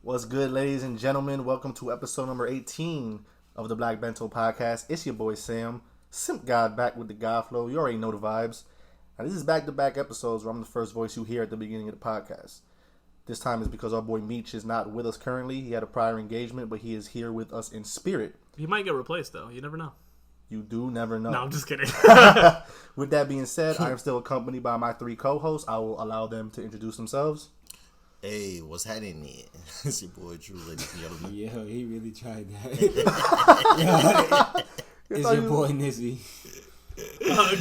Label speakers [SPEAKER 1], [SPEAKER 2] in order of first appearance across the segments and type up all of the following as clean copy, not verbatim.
[SPEAKER 1] What's good, ladies and gentlemen? Welcome to episode number 18 of the Black Bento Podcast. It's your boy Sam, Simp God, back with the God Flow. You already know the vibes. Now, this is back-to-back episodes where I'm the first voice you hear at the beginning of the podcast. This time is because our boy Meech is not with us currently. He had a prior engagement, but he is here with us in spirit.
[SPEAKER 2] He might get replaced, though. You never know.
[SPEAKER 1] You do never know.
[SPEAKER 2] No, I'm just kidding.
[SPEAKER 1] With that being said, I am still accompanied by my three co-hosts. I will allow them to introduce themselves.
[SPEAKER 3] Hey, what's happening? It's your boy Drew, ladies and gentlemen.
[SPEAKER 4] Yo, he really tried that. It's your boy Nizzy.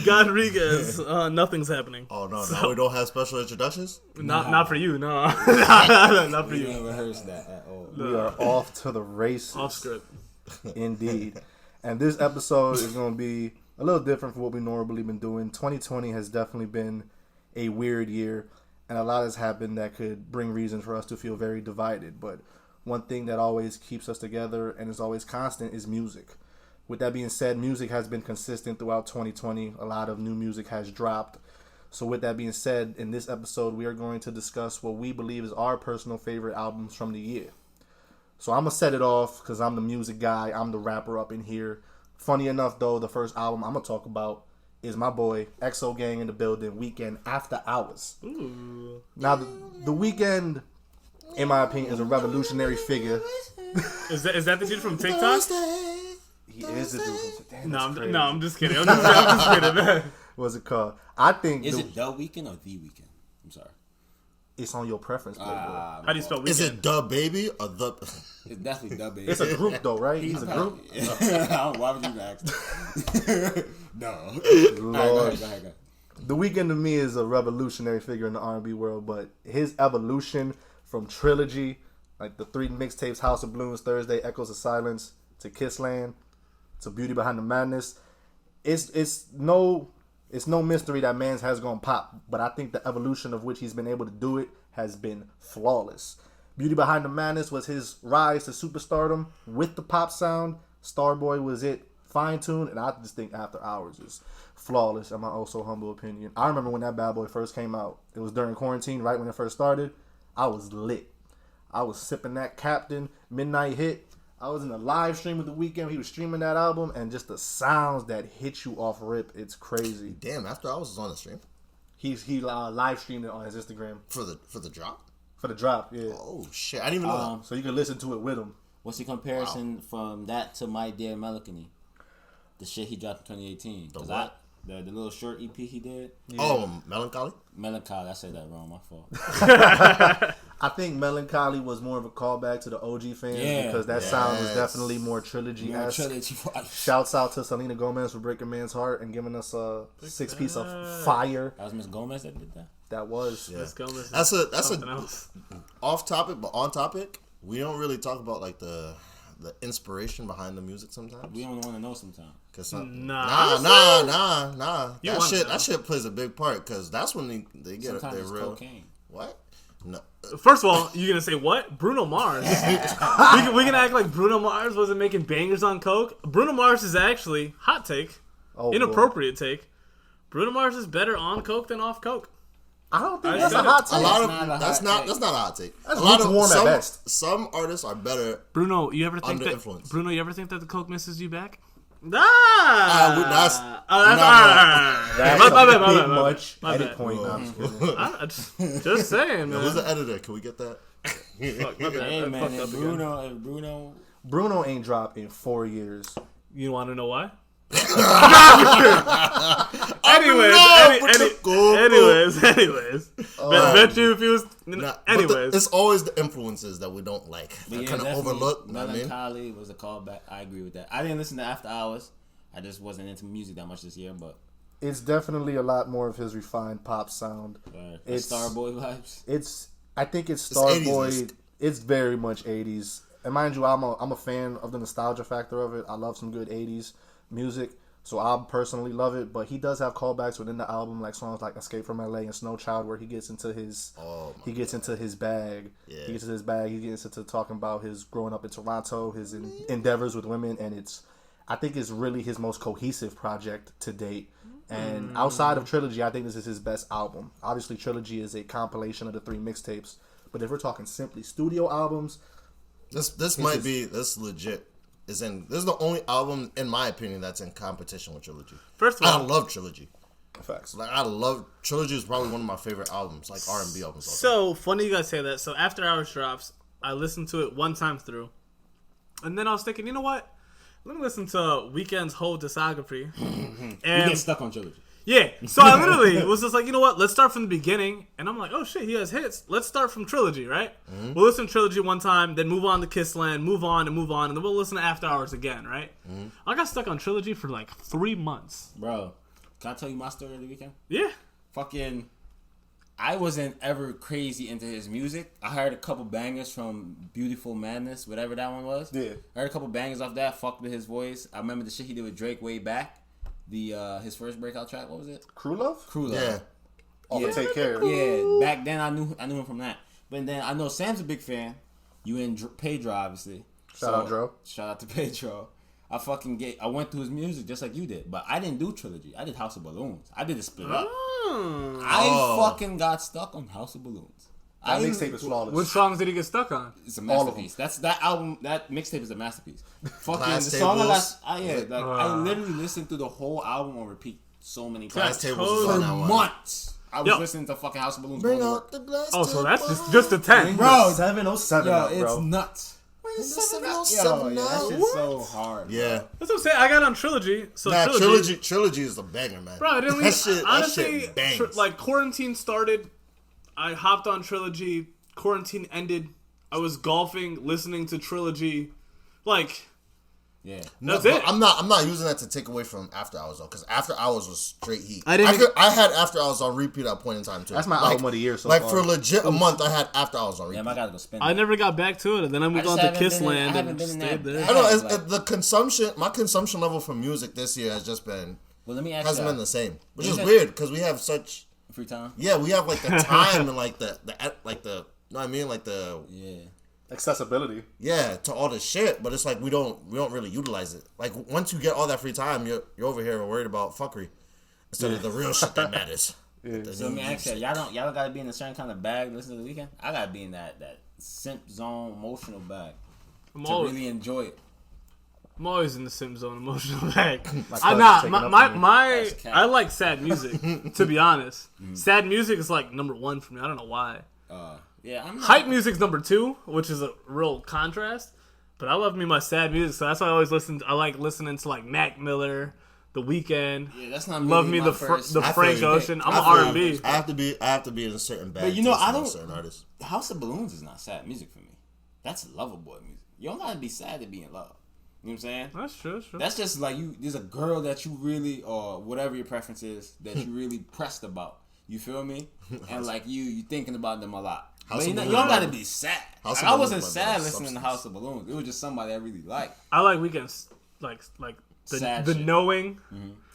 [SPEAKER 2] Godriguez. Nothing's happening.
[SPEAKER 3] Oh, no, now we don't have special introductions?
[SPEAKER 2] Not for you, no. Not for
[SPEAKER 4] We
[SPEAKER 2] you.
[SPEAKER 4] didn't rehearse that at all.
[SPEAKER 1] We are off to the races.
[SPEAKER 2] Off script.
[SPEAKER 1] Indeed. And this episode is going to be a little different from what we normally been doing. 2020 has definitely been a weird year, and a lot has happened that could bring reason for us to feel very divided. But one thing that always keeps us together and is always constant is music. With that being said, music has been consistent throughout 2020. A lot of new music has dropped. So with that being said, in this episode, we are going to discuss what we believe is our personal favorite albums from the year. So I'm going to set it off because I'm the music guy. I'm the rapper up in here. Funny enough, though, the first album I'm going to talk about is my boy, XO Gang in the building, Weekend After Hours.
[SPEAKER 2] Ooh.
[SPEAKER 1] Now, the Weekend, in my opinion, is a revolutionary figure.
[SPEAKER 2] Is that the dude from TikTok?
[SPEAKER 1] He is the dude from Damn,
[SPEAKER 2] No, I'm just kidding. I'm just kidding, man.
[SPEAKER 1] What's it called? I think
[SPEAKER 4] Is it The Weekend or The Weekend? I'm sorry.
[SPEAKER 1] it's on your preference, Playboy.
[SPEAKER 2] How do you spell weekend?
[SPEAKER 3] Is it the baby or the...
[SPEAKER 4] It's definitely The Baby.
[SPEAKER 1] It's a group, though, right? He's a group?
[SPEAKER 4] Why would you even ask? No.
[SPEAKER 1] Lord.
[SPEAKER 4] Go ahead.
[SPEAKER 1] The Weeknd to me is a revolutionary figure in the R&B world, but his evolution from Trilogy, like the three mixtapes, House of Blues, Thursday, Echoes of Silence, to Kissland, to Beauty Behind the Madness, it's no mystery that man's has gone pop, but I think the evolution of which he's been able to do it has been flawless. Beauty Behind the Madness was his rise to superstardom with the pop sound. Starboy was it fine-tuned, and I just think After Hours is flawless in my also humble opinion. I remember when that bad boy first came out. It was during quarantine, right when it first started. I was lit. I was sipping that Captain Midnight Hit. I was in a live stream with The Weeknd. He was streaming that album, and just the sounds that hit you off rip, it's crazy.
[SPEAKER 3] Damn, After Hours was on the stream?
[SPEAKER 1] He live streamed it on his Instagram.
[SPEAKER 3] For the drop?
[SPEAKER 1] For the drop, yeah.
[SPEAKER 3] Oh, shit. I didn't even know that.
[SPEAKER 1] So you can listen to it with him.
[SPEAKER 4] What's the comparison from that to My Dear Melancholy? The shit he dropped in 2018.
[SPEAKER 3] The what?
[SPEAKER 4] The little short EP he did.
[SPEAKER 1] Yeah.
[SPEAKER 3] Oh, Melancholy?
[SPEAKER 4] Melancholy. I said that wrong. My fault.
[SPEAKER 1] I think Melancholy was more of a callback to the OG fans because that sound was definitely more trilogy-esque.
[SPEAKER 4] Trilogy.
[SPEAKER 1] Shouts out to Selena Gomez for breaking man's heart and giving us a six-piece of fire.
[SPEAKER 4] That was Miss Gomez that did that.
[SPEAKER 1] That was.
[SPEAKER 3] Yeah.
[SPEAKER 2] Let's go.
[SPEAKER 3] That's a
[SPEAKER 2] else.
[SPEAKER 3] off topic, but on topic. We don't really talk about like the inspiration behind the music sometimes.
[SPEAKER 4] We don't want to know sometimes.
[SPEAKER 3] Cause
[SPEAKER 2] Nah.
[SPEAKER 3] That shit plays a big part because that's when they get
[SPEAKER 4] Sometimes
[SPEAKER 3] their
[SPEAKER 4] it's
[SPEAKER 3] real.
[SPEAKER 4] cocaine.
[SPEAKER 3] What? No.
[SPEAKER 2] First of all, you're gonna say what? Bruno Mars. we can act like Bruno Mars wasn't making bangers on coke. Bruno Mars is actually hot take, inappropriate take. Bruno Mars is better on coke than off coke.
[SPEAKER 1] I don't think that's a hot take.
[SPEAKER 3] That's not a hot take.
[SPEAKER 1] That's
[SPEAKER 3] a lot of
[SPEAKER 1] lukewarm at best.
[SPEAKER 3] Some artists are better.
[SPEAKER 2] Bruno, you ever think
[SPEAKER 3] Under
[SPEAKER 2] that?
[SPEAKER 3] influence.
[SPEAKER 2] Bruno, you ever think that the coke misses you back?
[SPEAKER 3] That's
[SPEAKER 1] a bit much
[SPEAKER 2] My
[SPEAKER 1] edit
[SPEAKER 2] bad.
[SPEAKER 1] point. No, I'm just kidding.
[SPEAKER 2] Just saying, man.
[SPEAKER 3] Who's the editor? Can we get that?
[SPEAKER 2] Fuck, my bad.
[SPEAKER 4] Hey
[SPEAKER 2] I
[SPEAKER 4] man,
[SPEAKER 2] fucked
[SPEAKER 4] if
[SPEAKER 2] up again.
[SPEAKER 4] Bruno.
[SPEAKER 1] Bruno ain't dropped in 4 years.
[SPEAKER 2] You want to know why? Anyways. Bet you if he was. Anyways.
[SPEAKER 3] It's always the influences that we don't like.
[SPEAKER 4] But
[SPEAKER 3] That
[SPEAKER 4] yeah,
[SPEAKER 3] kind of
[SPEAKER 4] definitely
[SPEAKER 3] overlook. You know what I mean?
[SPEAKER 4] Melancholy was a callback. I agree with that. I didn't listen to After Hours. I just wasn't into music that much this year, but
[SPEAKER 1] It's definitely a lot more of his refined pop sound.
[SPEAKER 4] it's Starboy vibes.
[SPEAKER 1] I think it's
[SPEAKER 3] It's
[SPEAKER 1] Starboy.
[SPEAKER 3] 80s.
[SPEAKER 1] It's very much 80s. And mind you, I'm a fan of the nostalgia factor of it. I love some good 80s music. So I personally love it, but he does have callbacks within the album, like songs like "Escape from LA" and "Snow Child," where he gets into his into his bag.
[SPEAKER 3] Yeah.
[SPEAKER 1] He gets into his bag. He gets into talking about his growing up in Toronto, his endeavors with women, and I think it's really his most cohesive project to date. And outside of Trilogy, I think this is his best album. Obviously, Trilogy is a compilation of the 3 mixtapes, But if we're talking simply studio albums,
[SPEAKER 3] this might be legit. This is the only album, in my opinion, that's in competition with Trilogy.
[SPEAKER 2] First of all,
[SPEAKER 3] I love Trilogy.
[SPEAKER 1] Facts.
[SPEAKER 3] Like I love Trilogy is probably one of my favorite albums, like R&B albums.
[SPEAKER 2] So funny you guys say that. So After Hours drops, I listened to it one time through, and then I was thinking, you know what? Let me listen to Weeknd's whole discography.
[SPEAKER 4] You
[SPEAKER 2] And
[SPEAKER 4] get stuck on Trilogy.
[SPEAKER 2] yeah, so I literally was just like, you know what? Let's start from the beginning. And I'm like, oh shit, he has hits. Let's start from Trilogy, right? We'll listen to Trilogy one time, then move on to Kissland, move on, and then we'll listen to After Hours again, right? I got stuck on Trilogy for like 3 months.
[SPEAKER 4] Bro, can I tell you my story of the weekend?
[SPEAKER 2] Yeah.
[SPEAKER 4] Fucking, I wasn't ever crazy into his music. I heard a couple bangers from Beautiful Madness, whatever that one was.
[SPEAKER 1] Yeah.
[SPEAKER 4] I heard a couple bangers off that. Fucked with his voice. I remember the shit he did with Drake way back. His first breakout track. What was it?
[SPEAKER 1] Crew Love?
[SPEAKER 4] Crew Love.
[SPEAKER 3] Yeah.
[SPEAKER 1] Off of Take Care.
[SPEAKER 4] Yeah. Back then I knew him from that. But then I know Sam's a big fan. You and Pedro obviously.
[SPEAKER 1] Shout out, Dro.
[SPEAKER 4] Shout out to Pedro. I went through his music just like you did, but I didn't do Trilogy. I did House of Balloons. I did it split up. I fucking got stuck on House of Balloons.
[SPEAKER 1] That mixtape is flawless.
[SPEAKER 2] What songs did he get stuck on?
[SPEAKER 4] It's a masterpiece. That album, that mixtape is a masterpiece. Fucking the
[SPEAKER 3] Glass
[SPEAKER 4] song
[SPEAKER 3] Tables.
[SPEAKER 4] I literally listened to the whole album on repeat so many
[SPEAKER 3] Glass
[SPEAKER 4] times.
[SPEAKER 3] Tables
[SPEAKER 2] totally
[SPEAKER 3] was on that one.
[SPEAKER 4] Months. I was
[SPEAKER 2] Yo.
[SPEAKER 4] listening to fucking House of Balloons.
[SPEAKER 3] Bring
[SPEAKER 4] going to
[SPEAKER 3] out
[SPEAKER 4] work.
[SPEAKER 3] the glass
[SPEAKER 2] Oh, so that's
[SPEAKER 3] table.
[SPEAKER 2] just a 10.
[SPEAKER 4] Bro,
[SPEAKER 1] 707
[SPEAKER 4] yo,
[SPEAKER 1] up,
[SPEAKER 4] it's
[SPEAKER 1] bro.
[SPEAKER 4] nuts.
[SPEAKER 3] Bring the
[SPEAKER 4] Yo,
[SPEAKER 3] 707
[SPEAKER 4] yeah, that
[SPEAKER 3] out.
[SPEAKER 4] shit's so hard.
[SPEAKER 3] Yeah.
[SPEAKER 2] That's what I'm saying. I got on Trilogy. So
[SPEAKER 3] Nah, Trilogy is a banger, man.
[SPEAKER 2] Bro, I didn't
[SPEAKER 3] that
[SPEAKER 2] leave.
[SPEAKER 3] shit,
[SPEAKER 2] Honestly,
[SPEAKER 3] that shit bangs.
[SPEAKER 2] like quarantine started. I hopped on Trilogy. Quarantine ended. I was golfing, listening to Trilogy. Like,
[SPEAKER 4] Yeah.
[SPEAKER 2] that's
[SPEAKER 3] but
[SPEAKER 2] it.
[SPEAKER 3] I'm not using that to take away from After Hours though, because After Hours was straight heat.
[SPEAKER 2] I didn't-
[SPEAKER 3] I had After Hours on repeat at a point in time too.
[SPEAKER 1] That's my album of the year so
[SPEAKER 3] Like
[SPEAKER 1] far.
[SPEAKER 3] for legit a month, I had After Hours on repeat.
[SPEAKER 4] Damn, I gotta go spend.
[SPEAKER 2] I never got back to it. And then I moved on to Kissland and stayed there.
[SPEAKER 3] I know
[SPEAKER 4] Like-
[SPEAKER 3] the my consumption level for music this year has just been
[SPEAKER 4] Well, let me ask
[SPEAKER 3] hasn't
[SPEAKER 4] you.
[SPEAKER 3] been the same, which
[SPEAKER 4] You
[SPEAKER 3] is
[SPEAKER 4] said-
[SPEAKER 3] weird because we have such
[SPEAKER 4] Free time.
[SPEAKER 3] we have like the time and like the like the you know what I mean, like the
[SPEAKER 4] Yeah.
[SPEAKER 1] Accessibility.
[SPEAKER 3] to all the shit, but it's like we don't really utilize it. Like once you get all that free time, you're over here worried about fuckery instead of the real shit that matters.
[SPEAKER 4] So let me ask you, y'all don't gotta be in a certain kind of bag to listen to the weekend? I gotta be in that simp zone emotional bag
[SPEAKER 2] I'm
[SPEAKER 4] to
[SPEAKER 2] always,
[SPEAKER 4] really enjoy it.
[SPEAKER 2] I'm always in the sim zone emotional bag.
[SPEAKER 1] My
[SPEAKER 2] I'm
[SPEAKER 1] cousin's
[SPEAKER 2] not.
[SPEAKER 1] taking
[SPEAKER 2] My,
[SPEAKER 1] up
[SPEAKER 2] my,
[SPEAKER 1] on me.
[SPEAKER 2] my
[SPEAKER 4] That's cat.
[SPEAKER 2] I like sad music, to be honest. Sad music is like number 1 for me. I don't know why.
[SPEAKER 4] Yeah, I'm not,
[SPEAKER 2] Hype music's number 2, which is a real contrast. But I love me my sad music, so that's why I always I like listening to like Mac Miller, The Weeknd.
[SPEAKER 4] Yeah, that's not
[SPEAKER 2] Love
[SPEAKER 4] really
[SPEAKER 2] me
[SPEAKER 4] my
[SPEAKER 2] the
[SPEAKER 4] first.
[SPEAKER 3] I
[SPEAKER 2] Frank
[SPEAKER 3] feel you.
[SPEAKER 2] Ocean. I'm
[SPEAKER 3] I
[SPEAKER 2] an
[SPEAKER 3] feel
[SPEAKER 2] R&B.
[SPEAKER 3] you. I have to be in a certain bag.
[SPEAKER 4] But you know,
[SPEAKER 3] to listen
[SPEAKER 4] I
[SPEAKER 3] to
[SPEAKER 4] don't-
[SPEAKER 3] certain artists.
[SPEAKER 4] House of Balloons is not sad music for me. That's lover boy music. You don't gotta be sad to be in love. You know what I'm saying?
[SPEAKER 2] That's true. That's true.
[SPEAKER 4] That's just like there's a girl that you really, or whatever your preference is, that you really pressed about. You feel me? And like you thinking about them a lot.
[SPEAKER 3] House
[SPEAKER 4] But
[SPEAKER 3] of
[SPEAKER 4] you
[SPEAKER 3] Balloons
[SPEAKER 4] don't gotta
[SPEAKER 3] might-
[SPEAKER 4] be sad.
[SPEAKER 3] House
[SPEAKER 4] Like,
[SPEAKER 3] of
[SPEAKER 4] I
[SPEAKER 3] Balloons
[SPEAKER 4] wasn't
[SPEAKER 3] might be
[SPEAKER 4] sad
[SPEAKER 3] a
[SPEAKER 4] listening to
[SPEAKER 3] substance.
[SPEAKER 4] House of Balloons. It was just somebody I really liked.
[SPEAKER 2] I like Weeknd's like
[SPEAKER 4] Sad
[SPEAKER 2] the
[SPEAKER 4] shit.
[SPEAKER 2] knowing.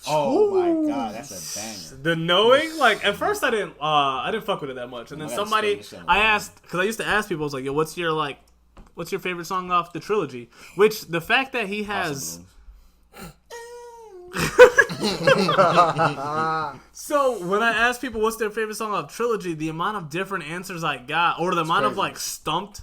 [SPEAKER 4] Oh my god, that's a banger.
[SPEAKER 2] The knowing, like at first I didn't fuck with it that much, and then
[SPEAKER 4] I gotta
[SPEAKER 2] somebody
[SPEAKER 4] spend this shit on
[SPEAKER 2] I
[SPEAKER 4] the
[SPEAKER 2] asked because I used to ask people, I was like, "Yo, what's your favorite song off the trilogy?" Which the fact that he
[SPEAKER 4] House
[SPEAKER 2] has,
[SPEAKER 4] of
[SPEAKER 2] so when I ask people what's their favorite song off trilogy, the amount of different answers I got, or the amount of
[SPEAKER 1] crazy.
[SPEAKER 2] like stumped,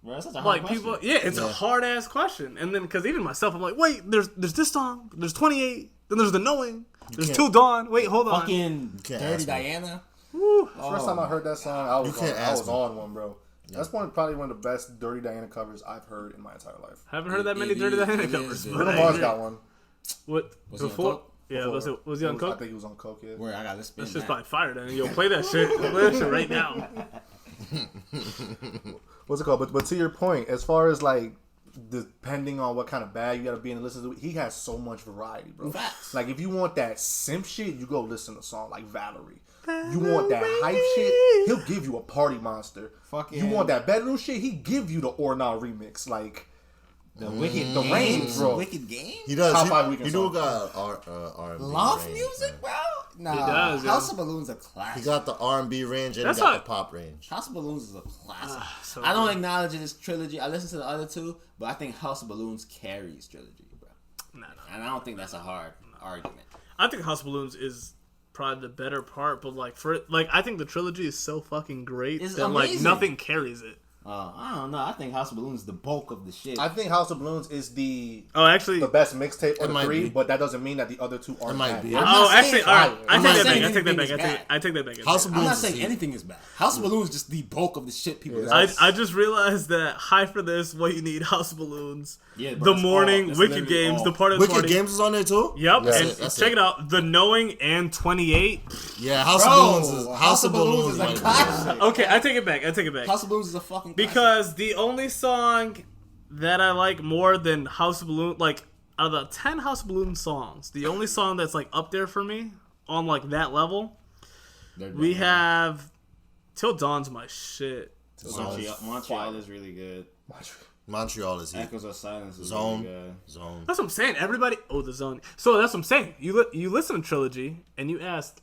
[SPEAKER 4] Bro, that's such a hard
[SPEAKER 2] like
[SPEAKER 4] question.
[SPEAKER 2] people, yeah, it's a hard ass question, and then because even myself, I'm like, wait, there's this song, there's 28, then there's the knowing, there's
[SPEAKER 3] can't-
[SPEAKER 2] Till Dawn, wait, hold on,
[SPEAKER 4] Fucking
[SPEAKER 3] can't
[SPEAKER 4] Dirty
[SPEAKER 3] ask me.
[SPEAKER 4] Diana.
[SPEAKER 2] Woo.
[SPEAKER 1] First time I heard that song, I was
[SPEAKER 3] can't ask me.
[SPEAKER 1] on one, bro. That's probably one of the best Dirty Diana covers I've heard in my entire life.
[SPEAKER 2] Haven't heard that many
[SPEAKER 4] It
[SPEAKER 2] Dirty
[SPEAKER 4] is-
[SPEAKER 2] Diana
[SPEAKER 4] it is
[SPEAKER 2] covers.
[SPEAKER 4] Dirty.
[SPEAKER 2] but
[SPEAKER 1] Bruno
[SPEAKER 2] I
[SPEAKER 1] Mars
[SPEAKER 2] agree.
[SPEAKER 1] got one.
[SPEAKER 2] What
[SPEAKER 4] Was he on
[SPEAKER 2] before?
[SPEAKER 4] coke?
[SPEAKER 2] Yeah, was he on
[SPEAKER 1] I
[SPEAKER 2] coke?
[SPEAKER 1] think he was on coke, yeah.
[SPEAKER 4] Where I gotta spin
[SPEAKER 2] That's just
[SPEAKER 4] that.
[SPEAKER 2] probably fire then. Yo, play that shit. Play that shit right now.
[SPEAKER 1] What's it called? But to your point, as far as like depending on what kind of bag you gotta be in to listen to, he has so much variety, bro.
[SPEAKER 4] Facts.
[SPEAKER 1] Like if you want that simp shit, you go listen to a song like Valerie. You want that hype shit, he'll give you a Party Monster.
[SPEAKER 4] Fucking-
[SPEAKER 1] You want that bedroom shit, he give you the Orna remix. Like
[SPEAKER 4] The Wicked
[SPEAKER 1] the range,
[SPEAKER 4] Games,
[SPEAKER 1] bro.
[SPEAKER 4] Wicked Game?
[SPEAKER 3] He does.
[SPEAKER 1] Top
[SPEAKER 3] He,
[SPEAKER 1] 5 weekend
[SPEAKER 3] he do
[SPEAKER 1] songs.
[SPEAKER 3] got R&B
[SPEAKER 4] Love
[SPEAKER 3] range,
[SPEAKER 4] music,
[SPEAKER 3] man.
[SPEAKER 4] bro? Nah,
[SPEAKER 2] He does, yeah.
[SPEAKER 4] House of Balloons a classic.
[SPEAKER 3] He got the R&B range and
[SPEAKER 2] That's
[SPEAKER 3] he got
[SPEAKER 2] not-
[SPEAKER 3] the pop range.
[SPEAKER 4] House of Balloons is a classic.
[SPEAKER 2] so
[SPEAKER 4] I don't
[SPEAKER 2] good.
[SPEAKER 4] acknowledge it as trilogy. I listen to the other two, but I think House of Balloons carries trilogy, bro.
[SPEAKER 2] Nah.
[SPEAKER 4] And I don't think that's a hard argument.
[SPEAKER 2] I think House of Balloons is probably the better part, but like I think the trilogy is so fucking great
[SPEAKER 4] It's
[SPEAKER 2] that
[SPEAKER 4] amazing.
[SPEAKER 2] like nothing carries it.
[SPEAKER 4] I don't know. I think House of Balloons is the bulk of the shit.
[SPEAKER 1] I think House of Balloons is the
[SPEAKER 2] Actually,
[SPEAKER 1] the best mixtape of the
[SPEAKER 3] might
[SPEAKER 1] 3,
[SPEAKER 3] be.
[SPEAKER 1] but that doesn't mean that the other 2 aren't.
[SPEAKER 3] It might
[SPEAKER 1] bad.
[SPEAKER 3] be.
[SPEAKER 2] actually, all right. I
[SPEAKER 4] I'm
[SPEAKER 2] take
[SPEAKER 4] not
[SPEAKER 2] that
[SPEAKER 4] saying
[SPEAKER 2] back. I take that
[SPEAKER 4] anything
[SPEAKER 2] back.
[SPEAKER 4] is bad.
[SPEAKER 2] I take that back.
[SPEAKER 3] House of
[SPEAKER 4] I'm not
[SPEAKER 3] Balloons
[SPEAKER 4] saying
[SPEAKER 3] is
[SPEAKER 4] anything is bad. House of Balloons is just the bulk of the shit people.
[SPEAKER 1] Yeah,
[SPEAKER 2] I just realized that High for This, What You Need, House of Balloons,
[SPEAKER 4] Yeah, bro,
[SPEAKER 2] The
[SPEAKER 4] it's
[SPEAKER 2] Morning,
[SPEAKER 4] it's
[SPEAKER 2] Wicked
[SPEAKER 4] literally
[SPEAKER 2] Games,
[SPEAKER 4] all.
[SPEAKER 2] The Part of
[SPEAKER 3] Wicked
[SPEAKER 2] 20.
[SPEAKER 3] Games is on there too.
[SPEAKER 2] Yep,
[SPEAKER 1] That's
[SPEAKER 2] and
[SPEAKER 3] it, that's
[SPEAKER 2] check
[SPEAKER 3] it.
[SPEAKER 2] it out. The Knowing and 28.
[SPEAKER 3] Yeah, House
[SPEAKER 4] Bro,
[SPEAKER 3] of Balloons is
[SPEAKER 4] House of Balloons is a
[SPEAKER 3] might be-
[SPEAKER 4] classic.
[SPEAKER 2] Okay, I take it back.
[SPEAKER 4] House of Balloons is a fucking classic.
[SPEAKER 2] Because the only song that I like more than House of Balloons, like out of the 10 House of Balloons songs, the only song that's like up there for me on like that level, we have Till Dawn's my shit.
[SPEAKER 4] Montreal is really good.
[SPEAKER 3] Montreal is here.
[SPEAKER 4] Echoes of Silence is
[SPEAKER 3] Zone.
[SPEAKER 4] really good.
[SPEAKER 3] Zone.
[SPEAKER 2] That's what I'm saying. Everybody, the Zone. So that's what I'm saying. You listen to Trilogy and you ask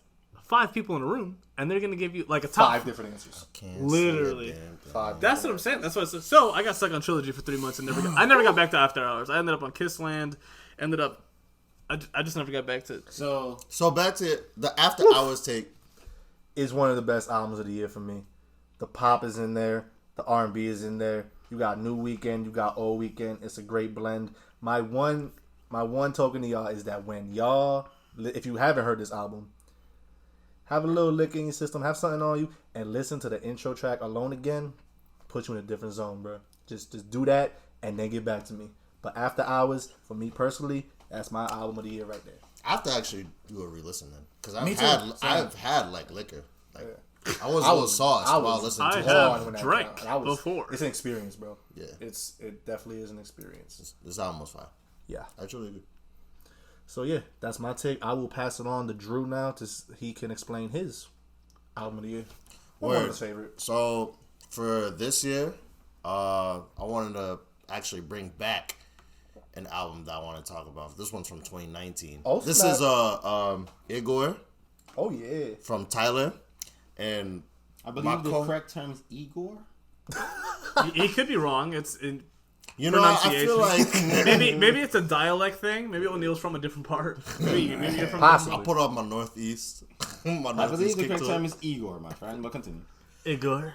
[SPEAKER 2] 5 people in a room, and they're gonna give you like a top
[SPEAKER 1] 5 different answers.
[SPEAKER 3] Can't
[SPEAKER 2] Literally.
[SPEAKER 3] say a damn thing.
[SPEAKER 1] 5.
[SPEAKER 2] That's what I'm saying. That's what it's so. I got stuck on Trilogy for 3 months and I never got back to After Hours. I ended up on Kissland. I just never got back to.
[SPEAKER 3] So back to the After Hours take.
[SPEAKER 1] Is one of the best albums of the year for me. The pop is in there. The R&B is in there. You got New Weekend. You got Old Weekend. It's a great blend. My one token to y'all is that when y'all, if you haven't heard this album, have a little lick in your system, have something on you, and listen to the intro track Alone Again, put you in a different zone, bro. Just do that and then get back to me. But After Hours, for me personally, that's my album of the year right there.
[SPEAKER 3] I have to actually do a re-listen then, because
[SPEAKER 4] Me too.
[SPEAKER 3] I've had like liquor. Like I was a little sauced while listening to
[SPEAKER 2] I
[SPEAKER 3] it.
[SPEAKER 2] have
[SPEAKER 1] when that
[SPEAKER 2] drank
[SPEAKER 1] came out.
[SPEAKER 2] before.
[SPEAKER 1] It's an experience, bro.
[SPEAKER 3] Yeah.
[SPEAKER 1] It definitely is an experience.
[SPEAKER 3] This album was fine.
[SPEAKER 1] Yeah.
[SPEAKER 3] I truly agree.
[SPEAKER 1] So yeah, that's my take. I will pass it on to Drew now he can explain his album of the year. One of his favorites.
[SPEAKER 3] So for this year, I wanted to actually bring back an album that I want to talk about. This one's from 2019.
[SPEAKER 1] Oh,
[SPEAKER 3] this
[SPEAKER 1] snap.
[SPEAKER 3] is Igor
[SPEAKER 1] Oh yeah.
[SPEAKER 3] from Tyler, and
[SPEAKER 4] I believe the correct term is Igor.
[SPEAKER 2] He could be wrong. It's in
[SPEAKER 3] you know, I feel like
[SPEAKER 2] maybe it's a dialect thing. Maybe O'Neal's from a different part. Maybe you're from
[SPEAKER 1] Possibly.
[SPEAKER 3] I put on my Northeast. My
[SPEAKER 4] I believe
[SPEAKER 3] Northeast
[SPEAKER 4] the
[SPEAKER 3] kick
[SPEAKER 4] correct
[SPEAKER 3] to
[SPEAKER 4] term
[SPEAKER 3] it.
[SPEAKER 4] is Igor, my friend. But continue.
[SPEAKER 2] Igor.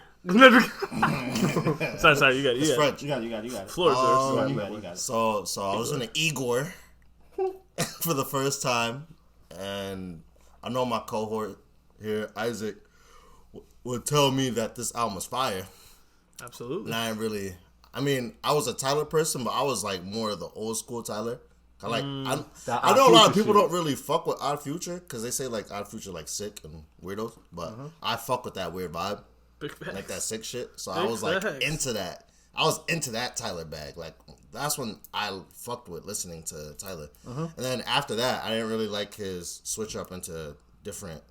[SPEAKER 2] sorry, you got
[SPEAKER 3] It's
[SPEAKER 2] it.
[SPEAKER 3] French.
[SPEAKER 4] You got it.
[SPEAKER 2] Floor is yours.
[SPEAKER 4] You got it.
[SPEAKER 3] So I was in an Igor for the first time, and I know my cohort here, Isaac, would tell me that this album was fire.
[SPEAKER 2] Absolutely.
[SPEAKER 3] And I mean, I was a Tyler person, but I was like more of the old school Tyler. I know a lot of people don't really fuck with Odd Future because they say like Odd Future like sick and weirdos, but I fuck with that weird vibe,
[SPEAKER 2] Big facts.
[SPEAKER 3] like that sick shit. So
[SPEAKER 2] Big
[SPEAKER 3] I was like
[SPEAKER 2] facts.
[SPEAKER 3] into that. I was into that Tyler bag. Like that's when I fucked with listening to Tyler. And then after that, I didn't really like his switch up into different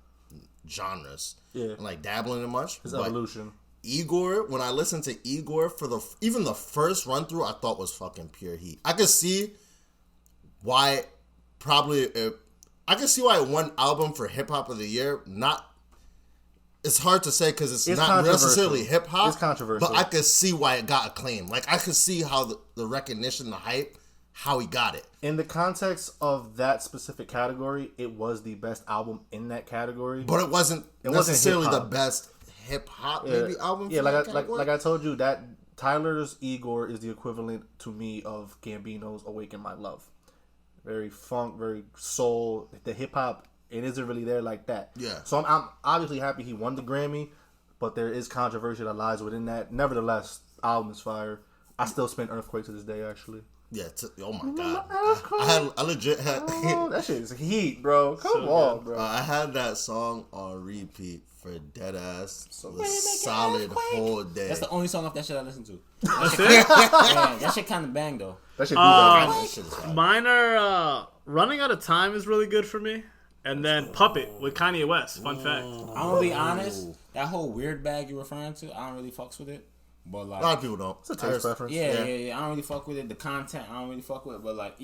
[SPEAKER 3] genres.
[SPEAKER 1] Yeah.
[SPEAKER 3] And like dabbling in much.
[SPEAKER 1] His
[SPEAKER 3] But
[SPEAKER 1] evolution.
[SPEAKER 3] Igor, when I listened to Igor for even the first run through, I thought was fucking pure heat. I could see why I could see why it won album for hip hop of the year. It's hard to say because it's not necessarily hip hop.
[SPEAKER 1] It's controversial.
[SPEAKER 3] But I could see why it got acclaim. Like I could see how the recognition, the hype, how he got it.
[SPEAKER 1] In the context of that specific category, it was the best album in that category.
[SPEAKER 3] But it wasn't
[SPEAKER 1] wasn't
[SPEAKER 3] necessarily the
[SPEAKER 1] hip-hop.
[SPEAKER 3] best hip hop maybe album.
[SPEAKER 1] Yeah,
[SPEAKER 3] for that category.
[SPEAKER 1] like I told you, that Tyler's Igor is the equivalent to me of Gambino's Awaken My Love. Very funk, very soul. The hip hop, it isn't really there like that.
[SPEAKER 3] Yeah.
[SPEAKER 1] So I'm obviously happy he won the Grammy, but there is controversy that lies within that. Nevertheless, album is fire. I still spin Earthquake to this day, actually.
[SPEAKER 3] Yeah. Oh my god. I legit had.
[SPEAKER 1] Oh, that shit is heat, bro. Come on, bro.
[SPEAKER 3] I had that song on repeat for dead ass a solid whole day.
[SPEAKER 4] That's the only song off that shit I listen to.
[SPEAKER 2] That's it.
[SPEAKER 4] Yeah, that shit kind of bang though.
[SPEAKER 1] That shit
[SPEAKER 3] That shit is fire.
[SPEAKER 2] Mine are Running Out of Time is really good for me, and then Puppet with Kanye West. Fun fact.
[SPEAKER 4] I'm gonna be honest. That whole weird bag you're referring to, I don't really fucks with it. But like,
[SPEAKER 3] A lot of people don't.
[SPEAKER 1] It's a taste preference.
[SPEAKER 4] yeah. I don't really fuck with it. The content, I don't really fuck with it. But like,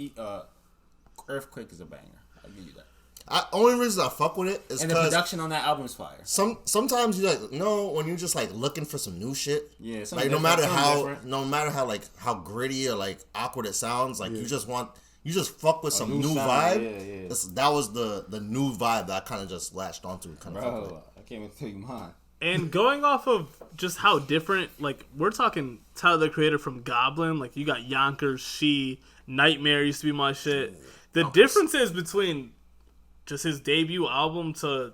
[SPEAKER 4] Earthquake is a banger. I'll give you that.
[SPEAKER 3] Only reason I fuck with it is
[SPEAKER 4] And the
[SPEAKER 3] because
[SPEAKER 4] production on that album is fire.
[SPEAKER 3] sometimes you like when you're just like looking for some new shit.
[SPEAKER 4] Yeah,
[SPEAKER 3] like
[SPEAKER 4] something
[SPEAKER 3] no matter
[SPEAKER 4] different,
[SPEAKER 3] how
[SPEAKER 4] something different.
[SPEAKER 3] no matter how like how gritty or like awkward it sounds, like you just want you just fuck with some new
[SPEAKER 4] sound,
[SPEAKER 3] vibe. That was the new vibe that I kind of just latched onto. Kind of.
[SPEAKER 4] Bro, I can't even tell you mine.
[SPEAKER 2] And going off of just how different, like, we're talking Tyler, the Creator from Goblin. Like, you got Yonkers, She, Nightmare used to be my shit. The differences between just his debut album to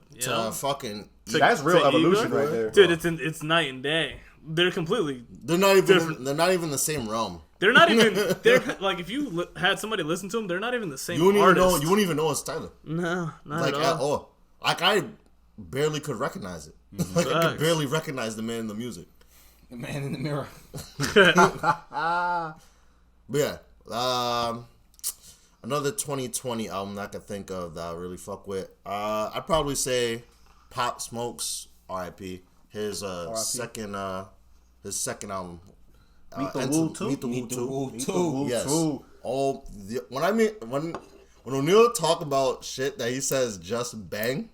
[SPEAKER 3] fucking...
[SPEAKER 1] That's real evolution right there.
[SPEAKER 2] Dude, it's night and day. They're completely...
[SPEAKER 3] They're not even the same realm.
[SPEAKER 2] They're not even... Like, if you had somebody listen to them, they're not even the same
[SPEAKER 3] You
[SPEAKER 2] artist.
[SPEAKER 3] wouldn't even know it's Tyler.
[SPEAKER 2] No, not at all.
[SPEAKER 3] Like, I barely could recognize it. Like, I could barely recognize the man in the music.
[SPEAKER 4] The man in the mirror.
[SPEAKER 3] But yeah, another 2020 album that I could think of that I really fuck with. I'd probably say Pop Smoke's R.I.P. His second album.
[SPEAKER 1] Meet the Woo 2.
[SPEAKER 3] Meet the Woo 2.
[SPEAKER 1] Meet the Woo 2.
[SPEAKER 3] Yes. When O'Neal talk about shit that he says just bang,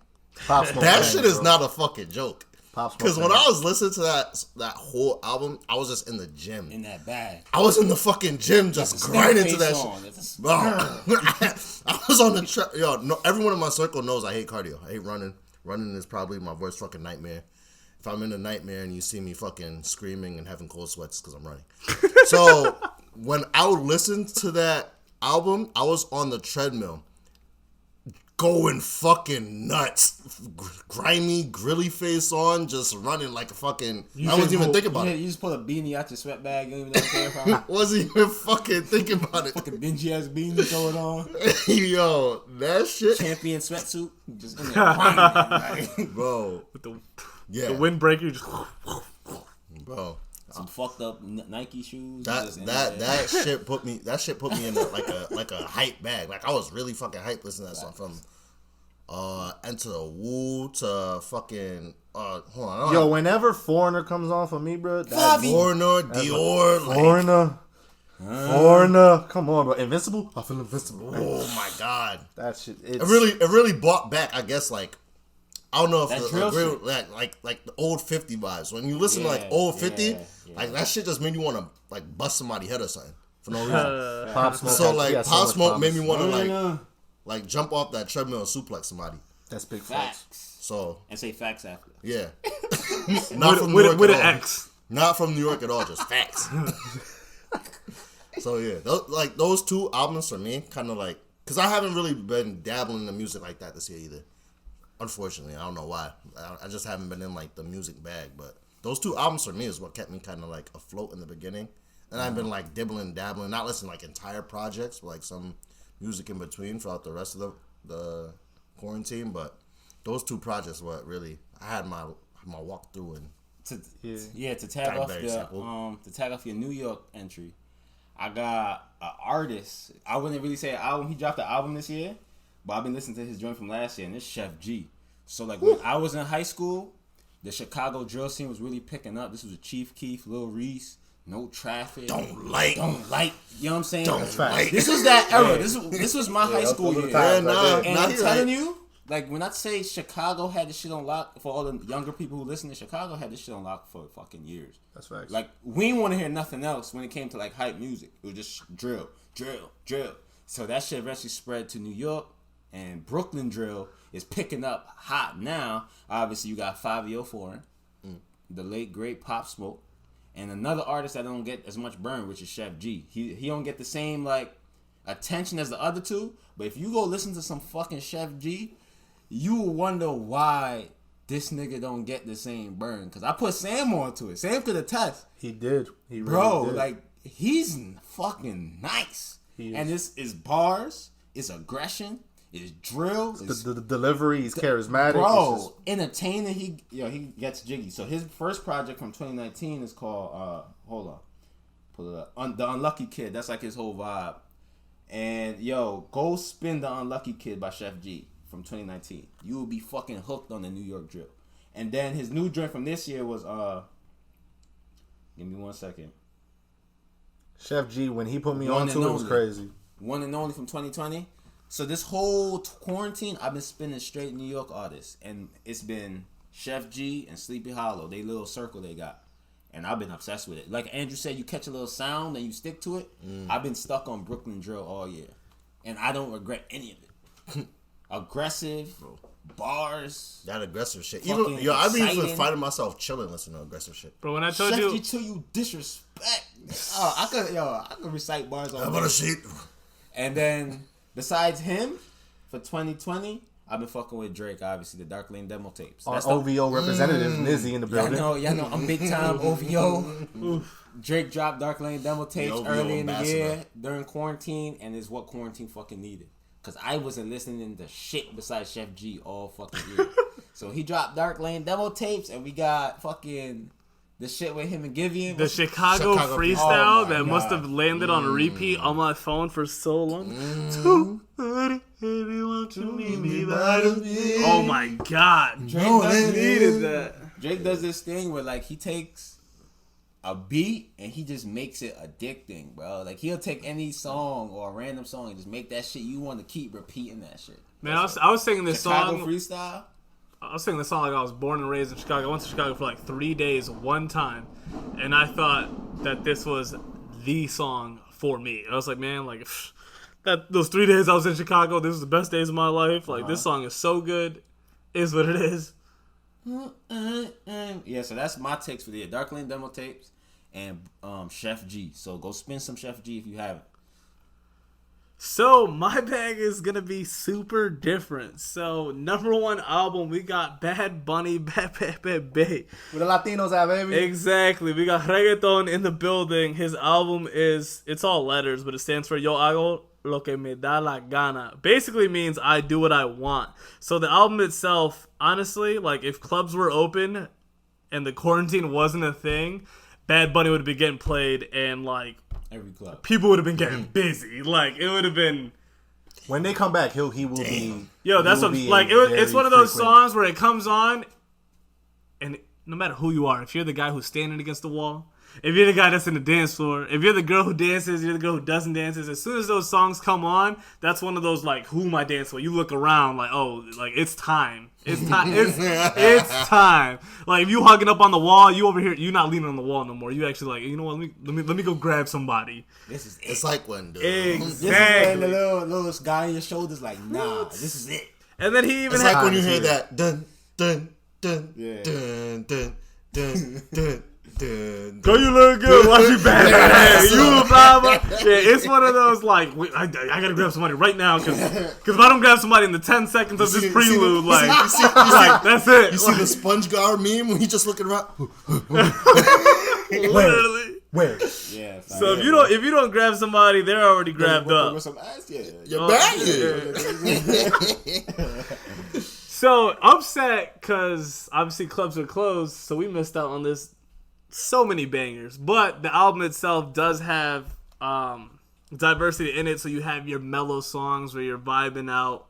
[SPEAKER 3] that shit is not a fucking joke. Because when I was listening to that whole album, I was just in the gym.
[SPEAKER 4] In that bag.
[SPEAKER 3] I was in the fucking gym just grinding to that shit. Bro, I was on the track. Yo, no, everyone in my circle knows I hate cardio. I hate running. Running is probably my worst fucking nightmare. If I'm in a nightmare and you see me fucking screaming and having cold sweats because I'm running. So when I would listen to that album, I was on the treadmill. Going fucking nuts. Grimy, grilly face on, just running like a fucking... I wasn't even thinking about it.
[SPEAKER 4] You just pull a beanie out your sweat bag. You don't even know where it came from.
[SPEAKER 3] Wasn't even fucking thinking about it.
[SPEAKER 4] Fucking dingy ass beanie going on.
[SPEAKER 3] Yo, that shit...
[SPEAKER 4] Champion sweatsuit. Just in there grinding, like.
[SPEAKER 3] Bro.
[SPEAKER 2] With the
[SPEAKER 3] Bro.
[SPEAKER 2] windbreaker,
[SPEAKER 4] Some fucked up Nike shoes.
[SPEAKER 3] That shit put me in like a hype bag. Like I was really fucking hyped listening to that song from Enter the Woo to fucking hold on.
[SPEAKER 1] Yo, whenever Foreigner comes on for me, bro,
[SPEAKER 3] Foreigner, Dior,
[SPEAKER 1] Foreigner, come on, bro. Invincible? I feel invincible.
[SPEAKER 3] Oh my god.
[SPEAKER 1] That shit
[SPEAKER 3] It really brought back, I guess, like I don't know if like the old 50 vibes. When you listen to like old 50, like that shit just made you want to like bust somebody's head or something for no reason.
[SPEAKER 1] Pop Smoke.
[SPEAKER 3] So like Pop Smoke made me want to like jump off that treadmill and suplex somebody.
[SPEAKER 1] That's big facts.
[SPEAKER 3] So
[SPEAKER 4] and say facts after.
[SPEAKER 3] Yeah. Not from New York
[SPEAKER 2] with
[SPEAKER 3] at
[SPEAKER 2] an
[SPEAKER 3] all.
[SPEAKER 2] X.
[SPEAKER 3] Not from New York at all. Just facts. So yeah, those two albums for me, kind of like, because I haven't really been dabbling in the music like that this year either. Unfortunately, I don't know why. I just haven't been in like the music bag, but those two albums for me is what kept me kind of like afloat in the beginning. And I've been like dabbling, not listening like entire projects, but like some music in between throughout the rest of the quarantine. But those two projects, what really I had my walkthrough and
[SPEAKER 4] to tag off your New York entry. I got an artist. I wouldn't really say an album. He dropped an album this year. But I've been listening to his joint from last year, and it's Chef G. So, like, when I was in high school, the Chicago drill scene was really picking up. This was a Chief Keef, Lil Reese, No Traffic.
[SPEAKER 3] Don't like.
[SPEAKER 4] You know what I'm saying?
[SPEAKER 3] Don't like.
[SPEAKER 4] This was that era. This was my high school year.
[SPEAKER 3] And
[SPEAKER 4] I'm telling you, like, when I say Chicago had this shit on lock, for all the younger people who listen to Chicago, had this shit on lock for fucking years.
[SPEAKER 1] That's facts.
[SPEAKER 4] Like, we didn't want to hear nothing else when it came to, like, hype music. It was just drill. So that shit eventually spread to New York. And Brooklyn drill is picking up hot now. Obviously, you got 5 Foreign, the late great Pop Smoke, and another artist that don't get as much burn, which is Chef G. He don't get the same like attention as the other two. But if you go listen to some fucking Chef G, you will wonder why this nigga don't get the same burn. Cause I put Sam onto it. Sam could attest.
[SPEAKER 1] He did. He really did.
[SPEAKER 4] Like he's fucking nice. And this is bars. It's aggression. It's drill.
[SPEAKER 1] The delivery. He's charismatic.
[SPEAKER 4] Bro, entertaining. He gets jiggy. So his first project from 2019 is called hold on, pull it up. The Unlucky Kid. That's like his whole vibe. And go spin The Unlucky Kid by Chef G from 2019. You will be fucking hooked on the New York drill. And then his new joint from this year was give me 1 second.
[SPEAKER 1] Chef G, when he put me onto it, was crazy.
[SPEAKER 4] One and only from 2020. So this whole quarantine, I've been spinning straight New York artists, and it's been Chef G and Sleepy Hollow. They little circle they got, and I've been obsessed with it. Like Andrew said, you catch a little sound and you stick to it. I've been stuck on Brooklyn drill all year. and I don't regret any of it. Aggressive bars.
[SPEAKER 3] That aggressive shit.
[SPEAKER 4] Fucking
[SPEAKER 3] Even I've been
[SPEAKER 4] exciting.
[SPEAKER 3] finding myself chilling listening to aggressive shit.
[SPEAKER 2] Bro, when I told
[SPEAKER 4] Chef
[SPEAKER 2] you,
[SPEAKER 4] G till you disrespect. Oh, I could recite bars all
[SPEAKER 3] I'm
[SPEAKER 4] day.
[SPEAKER 3] gonna shit.
[SPEAKER 4] And then besides him, for 2020, I've been fucking with Drake. Obviously, the Dark Lane demo tapes.
[SPEAKER 1] Our
[SPEAKER 4] That's the
[SPEAKER 1] OVO representative, Nizzy, in the
[SPEAKER 4] Y'all
[SPEAKER 1] building.
[SPEAKER 4] know, I'm big time OVO. Drake dropped Dark Lane demo tapes
[SPEAKER 3] OVO
[SPEAKER 4] early in the
[SPEAKER 3] ambassador.
[SPEAKER 4] year during quarantine, and is what quarantine fucking needed. Cause I wasn't listening to shit besides Chef G all fucking year. So he dropped Dark Lane demo tapes, and we got fucking the shit with him and Givian.
[SPEAKER 2] the Chicago freestyle
[SPEAKER 4] Oh my
[SPEAKER 2] that must
[SPEAKER 4] God.
[SPEAKER 2] have landed on repeat on my phone for so long. 2:30, baby, won't you meet me by the beach? Oh my God.
[SPEAKER 4] Drake
[SPEAKER 2] Needed that.
[SPEAKER 4] Drake does this thing where like he takes a beat and he just makes it addicting, bro. Like he'll take any song or a random song and just make that shit you want to keep repeating that shit.
[SPEAKER 2] Man, I was singing this
[SPEAKER 4] Chicago
[SPEAKER 2] song.
[SPEAKER 4] freestyle.
[SPEAKER 2] I was singing this song like I was born and raised in Chicago. I went to Chicago for like 3 days one time, and I thought that this was the song for me. I was like, man, like those 3 days I was in Chicago, this was the best days of my life. Like this song is so good, is what it is.
[SPEAKER 4] Yeah, so that's my takes for the year. Dark Lane demo tapes and Chef G. So go spin some Chef G if you haven't.
[SPEAKER 2] So my bag is gonna be super different. So #1 album, we got Bad Bunny, Bad.
[SPEAKER 1] Where the Latinos at, baby?
[SPEAKER 2] Exactly. We got reggaeton in the building. His album it's all letters, but it stands for Yo hago lo que me da la gana. Basically means I do what I want. So the album itself, honestly, like if clubs were open and the quarantine wasn't a thing, Bad Bunny would have been getting played and like
[SPEAKER 4] Every club.
[SPEAKER 2] people would have been getting busy. Like it would have been.
[SPEAKER 1] When they come back, he will be.
[SPEAKER 2] Yo, that's
[SPEAKER 1] he will
[SPEAKER 2] what
[SPEAKER 1] be
[SPEAKER 2] like.
[SPEAKER 1] a
[SPEAKER 2] It's
[SPEAKER 1] very
[SPEAKER 2] one of those
[SPEAKER 1] frequent-
[SPEAKER 2] songs where it comes on, and no matter who you are, if you're the guy who's standing against the wall, if you're the guy that's in the dance floor, if you're the girl who dances, you're the girl who doesn't dance. As soon as those songs come on, that's one of those like, who am I dancing with? You look around like, oh, like it's time. It's time. It's time. Like if you hugging up on the wall, you over here, you're not leaning on the wall no more. You actually like, you know what? Let me go grab somebody.
[SPEAKER 4] This is it.
[SPEAKER 3] It's like when the
[SPEAKER 4] This is
[SPEAKER 2] Exactly.
[SPEAKER 4] when the little guy on your shoulders like, nah, this is it.
[SPEAKER 2] And then he even
[SPEAKER 3] it's
[SPEAKER 2] had
[SPEAKER 3] like when you
[SPEAKER 1] Time
[SPEAKER 3] hear
[SPEAKER 1] is here.
[SPEAKER 3] that dun dun dun
[SPEAKER 4] Yeah.
[SPEAKER 3] dun dun dun dun dun.
[SPEAKER 2] Girl, you look good. Watch you back. You a mama. Yeah, it's one of those like I gotta grab somebody right now because if I don't grab somebody in the 10 seconds of this prelude, like that's it.
[SPEAKER 3] You see the Sponge Gar meme when he just looking around?
[SPEAKER 2] Literally.
[SPEAKER 1] Where?
[SPEAKER 4] Yeah.
[SPEAKER 2] So if you don't grab somebody, they're already grabbed up.
[SPEAKER 4] With some ass, yeah.
[SPEAKER 3] You're back
[SPEAKER 2] So upset because obviously clubs are closed, so we missed out on this. So many bangers, but the album itself does have diversity in it. So you have your mellow songs where you're vibing out.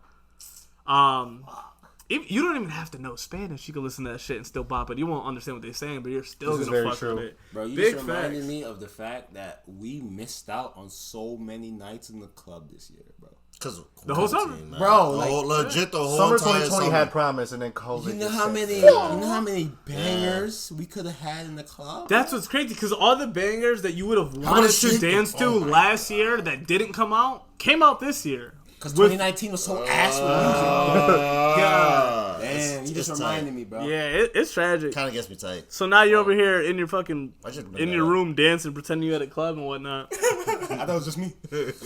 [SPEAKER 2] You don't even have to know Spanish. You can listen to that shit and still bop it. You won't understand what they're saying, but you're still
[SPEAKER 1] This is
[SPEAKER 2] gonna
[SPEAKER 1] very
[SPEAKER 2] fuck
[SPEAKER 1] true.
[SPEAKER 2] with it.
[SPEAKER 4] Bro, you
[SPEAKER 2] Big
[SPEAKER 4] just reminded
[SPEAKER 2] facts.
[SPEAKER 4] me of the fact that we missed out on so many nights in the club this year, bro.
[SPEAKER 3] Because
[SPEAKER 2] The whole summer?
[SPEAKER 4] Bro,
[SPEAKER 3] the
[SPEAKER 4] like,
[SPEAKER 3] whole, legit the whole
[SPEAKER 1] Summer
[SPEAKER 3] entire
[SPEAKER 1] 2020
[SPEAKER 3] summer.
[SPEAKER 1] had promise, and then COVID.
[SPEAKER 4] You know
[SPEAKER 1] just
[SPEAKER 4] how
[SPEAKER 1] said,
[SPEAKER 4] many bangers we could have had in the club?
[SPEAKER 2] That's what's crazy because all the bangers that you would have
[SPEAKER 3] gonna
[SPEAKER 2] wanted to
[SPEAKER 3] shake
[SPEAKER 2] dance
[SPEAKER 3] the-
[SPEAKER 2] to
[SPEAKER 3] oh my
[SPEAKER 2] last year that didn't come out came out this year.
[SPEAKER 4] Because 2019 was so ass with music.
[SPEAKER 3] God,
[SPEAKER 4] Damn, you just reminded me, bro.
[SPEAKER 2] Yeah, it's tragic.
[SPEAKER 3] Kind of gets me tight.
[SPEAKER 2] So now you're over here in your fucking
[SPEAKER 3] I should bring
[SPEAKER 2] in
[SPEAKER 3] that
[SPEAKER 2] your
[SPEAKER 3] up.
[SPEAKER 2] room dancing, pretending you at a club and whatnot.
[SPEAKER 4] I thought it was just me.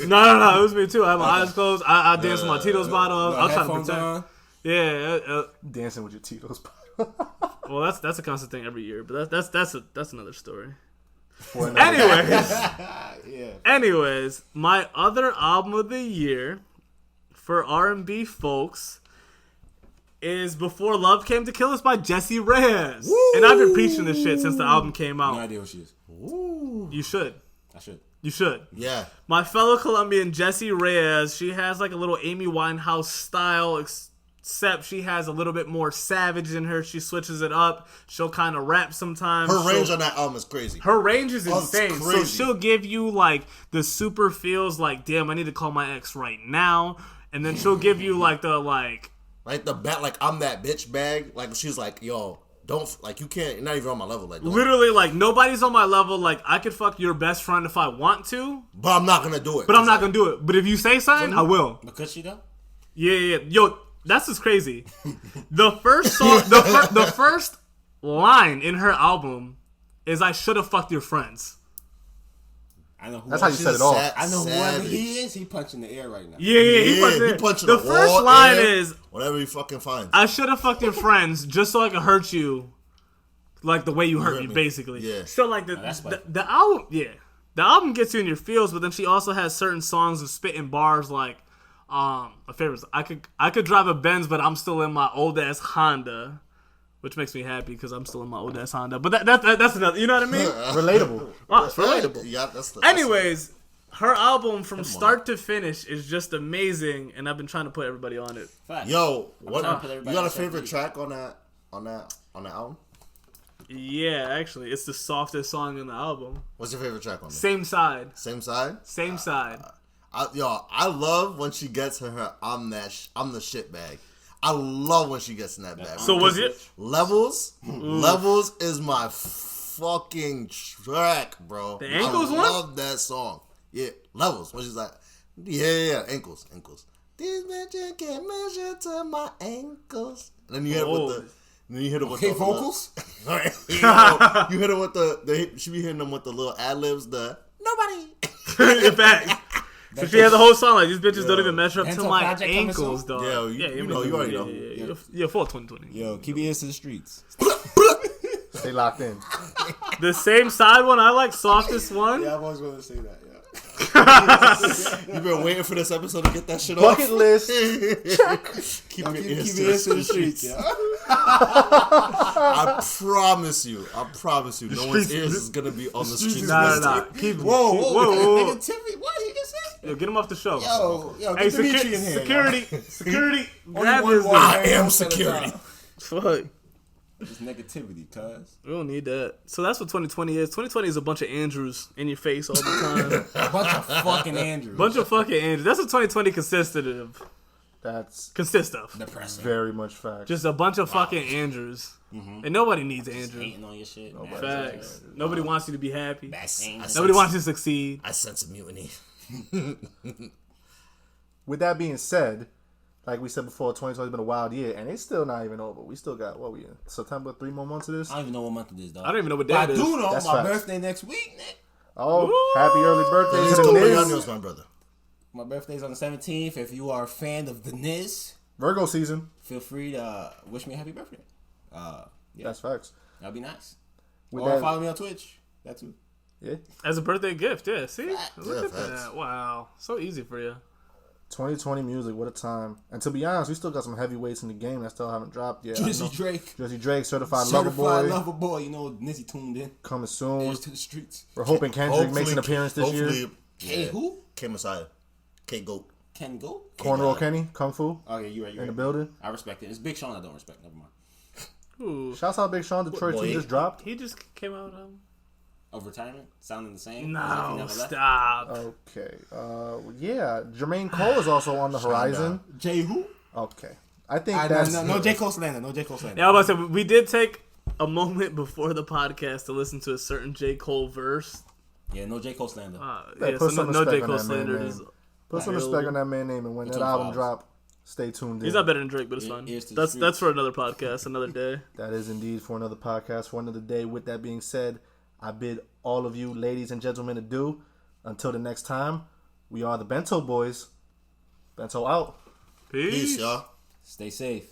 [SPEAKER 2] No, it was me too. I had my eyes closed. I danced with my Tito's bottle. I was trying to
[SPEAKER 4] Headphones
[SPEAKER 2] pretend.
[SPEAKER 4] on.
[SPEAKER 2] Yeah.
[SPEAKER 1] dancing with your Tito's.
[SPEAKER 2] Well, that's a constant thing every year, but that's another story.
[SPEAKER 1] For another-
[SPEAKER 2] Anyways, my other album of the year for R&B folks is Before Love Came to Kill Us by Jessie Reyes. And I've been preaching this shit since the album came
[SPEAKER 4] No
[SPEAKER 2] out.
[SPEAKER 4] idea what she is.
[SPEAKER 2] You should.
[SPEAKER 4] I should.
[SPEAKER 2] You should.
[SPEAKER 3] Yeah.
[SPEAKER 2] My fellow Colombian Jessie Reyes, she has like a little Amy Winehouse style, except she has a little bit more savage in her. She switches it up. She'll kind of rap sometimes.
[SPEAKER 3] Her range on that album is crazy.
[SPEAKER 2] Her range is
[SPEAKER 3] Oh, it's
[SPEAKER 2] insane. So
[SPEAKER 3] crazy.
[SPEAKER 2] she'll give you like the super feels like, damn, I need to call my ex right now. And then she'll give you like the like,
[SPEAKER 3] Like the bat, like I'm that bitch bag. Like she's like, yo, don't like you can't. You're not even on my level. Like
[SPEAKER 2] literally, like nobody's on my level. Like I could fuck your best friend if I want to,
[SPEAKER 3] but I'm not gonna do it.
[SPEAKER 2] But I'm not gonna do it. But if you say something, I will.
[SPEAKER 4] But could she though?
[SPEAKER 2] Yeah. Yo, that's just crazy. The first song, the first line in her album is "I should have fucked your friends."
[SPEAKER 4] I know who.
[SPEAKER 1] That's how you set it off.
[SPEAKER 4] I know whoever he is. He punching the air right now.
[SPEAKER 2] Yeah, he
[SPEAKER 3] punching
[SPEAKER 2] the first line is
[SPEAKER 3] whatever he fucking finds.
[SPEAKER 2] I should have fucked your friends just so I could hurt you, like the way you hurt me, basically.
[SPEAKER 3] Yeah.
[SPEAKER 2] So like the album, the album gets you in your feels, but then she also has certain songs of spitting bars like, my favorites. I could drive a Benz, but I'm still in my old ass Honda. Which makes me happy because I'm still in my old ass Honda. But that's another, you know what I mean?
[SPEAKER 1] Relatable.
[SPEAKER 2] Oh, it's relatable.
[SPEAKER 3] Yeah,
[SPEAKER 2] Anyways, her album from start to finish is just amazing, and I've been trying to put everybody on it.
[SPEAKER 3] Yo, what you got a favorite track on that album?
[SPEAKER 2] Yeah, actually, it's the softest song in the album.
[SPEAKER 3] What's your favorite track on there?
[SPEAKER 2] Same side.
[SPEAKER 3] Same side.
[SPEAKER 2] Same side.
[SPEAKER 3] I love when she gets her I'm the shit bag. I love when she gets in that bag.
[SPEAKER 2] So was it
[SPEAKER 3] Levels? Levels is my fucking track, bro.
[SPEAKER 2] The Ankles one?
[SPEAKER 3] I love that song. Yeah, Levels. When she's like, yeah, ankles. These bitches can't measure to my ankles. And then you hit it with the. Then you hit it with the
[SPEAKER 4] vocals.
[SPEAKER 3] you hit it with the. She be hitting them with the little ad libs. The nobody.
[SPEAKER 2] In fact. So she had the whole song like these bitches don't even measure up to my ankles, dog.
[SPEAKER 3] You know, you already know.
[SPEAKER 2] Yeah, full 2020.
[SPEAKER 4] Yo, keep your ears to the streets.
[SPEAKER 1] Stay locked in.
[SPEAKER 2] The same side one, I like softest one.
[SPEAKER 4] Yeah, I'm always going to say that.
[SPEAKER 3] You've been waiting for this episode to get that shit
[SPEAKER 1] Bucket
[SPEAKER 3] off.
[SPEAKER 1] list. Check.
[SPEAKER 3] Keep your ears to the streets.
[SPEAKER 4] Yeah.
[SPEAKER 3] I promise you, no one's ears is gonna be on the streets.
[SPEAKER 2] Nah. Keep
[SPEAKER 4] Whoa. Negativity. What he just said?
[SPEAKER 2] Yo, get him off the show.
[SPEAKER 4] Yo,
[SPEAKER 2] Hey,
[SPEAKER 4] get Dimitri in here.
[SPEAKER 2] Security. Grab
[SPEAKER 4] Only
[SPEAKER 2] his.
[SPEAKER 4] one
[SPEAKER 3] I am security.
[SPEAKER 2] Fuck.
[SPEAKER 4] It's negativity, cuz.
[SPEAKER 2] We don't need that. So that's what 2020 is. 2020 is a bunch of Andrews in your face all the time.
[SPEAKER 4] A bunch of fucking Andrews.
[SPEAKER 2] Bunch of fucking Andrews. That's what 2020 consists of.
[SPEAKER 4] Depressing.
[SPEAKER 1] Very much fact.
[SPEAKER 2] Just a bunch of fucking Andrews. And nobody needs Andrews.
[SPEAKER 4] Hating on your shit.
[SPEAKER 2] Facts. Nobody wants you to be happy.
[SPEAKER 4] Vaccines.
[SPEAKER 2] Nobody wants you to succeed.
[SPEAKER 3] I sense a mutiny.
[SPEAKER 1] With that being said, like we said before, 2020 has been a wild year, and it's still not even over. We still got, what we in? September, 3 more months of this?
[SPEAKER 4] I don't even know what month it is, dog.
[SPEAKER 2] I don't even know what
[SPEAKER 4] But
[SPEAKER 2] day
[SPEAKER 4] I
[SPEAKER 2] it is.
[SPEAKER 4] do know
[SPEAKER 1] That's
[SPEAKER 4] my
[SPEAKER 1] facts.
[SPEAKER 4] birthday next week, Nick.
[SPEAKER 1] Oh,
[SPEAKER 2] Ooh.
[SPEAKER 1] happy early birthday
[SPEAKER 3] Let's
[SPEAKER 1] to
[SPEAKER 3] go
[SPEAKER 1] the
[SPEAKER 3] beyond
[SPEAKER 1] Niz.
[SPEAKER 3] yours, my brother.
[SPEAKER 4] My birthday's on the 17th. If you are a fan of the Niz,
[SPEAKER 1] Virgo season.
[SPEAKER 4] feel free to wish me a happy birthday. Yeah,
[SPEAKER 1] That's facts.
[SPEAKER 4] that'd be nice.
[SPEAKER 1] With
[SPEAKER 4] Or
[SPEAKER 1] that,
[SPEAKER 4] follow me on Twitch. That too.
[SPEAKER 1] yeah.
[SPEAKER 2] As a birthday gift, yeah. See? Look at
[SPEAKER 3] facts.
[SPEAKER 2] that. Wow. So easy for you.
[SPEAKER 1] 2020 music, what a time. And to be honest, we still got some heavyweights in the game that still haven't dropped yet.
[SPEAKER 4] Drizzy Drake.
[SPEAKER 1] Drizzy Drake, Certified
[SPEAKER 4] Certified
[SPEAKER 1] Lover Boy,
[SPEAKER 4] Lover Boy. You know, Nizzy tuned in.
[SPEAKER 1] coming soon.
[SPEAKER 4] Ears to the streets.
[SPEAKER 1] We're hoping Kendrick makes an appearance this year.
[SPEAKER 4] K who?
[SPEAKER 3] K Messiah. K Goat.
[SPEAKER 4] Ken Go?
[SPEAKER 1] Cornrow Kenny, Kung Fu,
[SPEAKER 4] Oh, yeah, you're right.
[SPEAKER 1] in the building.
[SPEAKER 4] I respect it. It's Big Sean I don't respect. Never mind.
[SPEAKER 2] Ooh.
[SPEAKER 1] Shouts out Big Sean, Detroit
[SPEAKER 3] Boy.
[SPEAKER 1] 2 just dropped.
[SPEAKER 2] He just came out.
[SPEAKER 4] Of retirement? Sounding the same? As if he
[SPEAKER 2] No,
[SPEAKER 4] never left?
[SPEAKER 2] stop.
[SPEAKER 1] Okay. Yeah, Jermaine Cole is also on the horizon.
[SPEAKER 4] J who?
[SPEAKER 1] Okay. I think that's...
[SPEAKER 4] No J. Cole slander. No J. Cole slander.
[SPEAKER 2] Yeah, I was about to say, we did take a moment before the podcast to listen to a certain J. Cole verse.
[SPEAKER 4] Yeah, no J. Cole slander.
[SPEAKER 1] Hey,
[SPEAKER 2] Yeah,
[SPEAKER 1] put
[SPEAKER 2] so
[SPEAKER 1] some
[SPEAKER 2] no
[SPEAKER 1] respect
[SPEAKER 2] J.
[SPEAKER 1] on
[SPEAKER 2] Cole
[SPEAKER 1] that man
[SPEAKER 2] slander
[SPEAKER 1] name.
[SPEAKER 2] is...
[SPEAKER 1] Put some respect on that man's name, and when that
[SPEAKER 4] Between
[SPEAKER 1] album
[SPEAKER 4] fives.
[SPEAKER 1] drop, stay tuned in.
[SPEAKER 2] He's not better than Drake, but it's
[SPEAKER 4] Yeah,
[SPEAKER 2] fine.
[SPEAKER 4] ears to the
[SPEAKER 2] That's
[SPEAKER 4] streets.
[SPEAKER 2] for another podcast, another day.
[SPEAKER 1] That is indeed for another podcast, for another day. With that being said, I bid all of you, ladies and gentlemen, adieu. Until the next time, we are the Bento Boys. Bento out.
[SPEAKER 2] Peace.
[SPEAKER 3] Peace, y'all.
[SPEAKER 4] Stay safe.